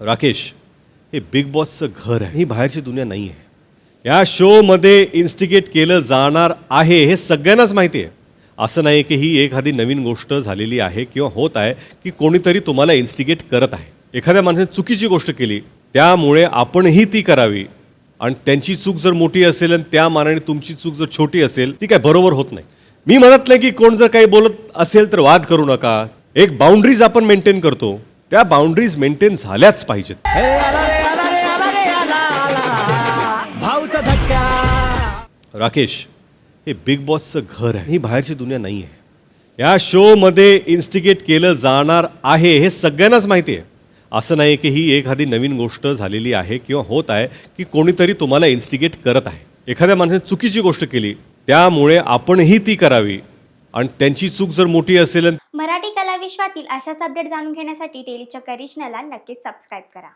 राकेश, हे बिग बॉसचं घर आहे, ही बाहेरची दुनिया नाही आहे. या शोमध्ये इन्स्टिगेट केलं जाणार आहे हे सगळ्यांनाच माहिती आहे. असं नाही की ही एखादी नवीन गोष्ट झालेली आहे किंवा होत आहे की कोणीतरी तुम्हाला इन्स्टिगेट करत आहे. एखाद्या माणसाने चुकीची गोष्ट केली त्यामुळे आपणही ती करावी आणि त्यांची चूक जर मोठी असेल आणि त्या मानाने तुमची चूक जर छोटी असेल ती काय बरोबर होत नाही. मी म्हणत नाही की कोण जर काही बोलत असेल तर वाद करू नका. एक बाउंड्रीज आपण मेंटेन करतो, त्या बाउंड्रीज मेंटेन झाल्याच पाहिजेत. राकेश, हे बिग बॉसचं घर आहे, ही बाहेरची दुनिया नाही आहे. या शोमध्ये इन्स्टिगेट केलं जाणार आहे हे सगळ्यांनाच माहिती आहे. असं नाही की ही एखादी नवीन गोष्ट झालेली आहे किंवा होत आहे की कोणीतरी तुम्हाला इन्स्टिगेट करत आहे. एखाद्या माणसाने चुकीची गोष्ट केली त्यामुळे आपणही ती करावी आणि त्यांची चूक जर मोठी असेल. मराठी कला विश्वातील अशाच अपडेट जाणून घेण्यासाठी डेली चक्कर रिजनला नक्कीच सबस्क्राईब करा.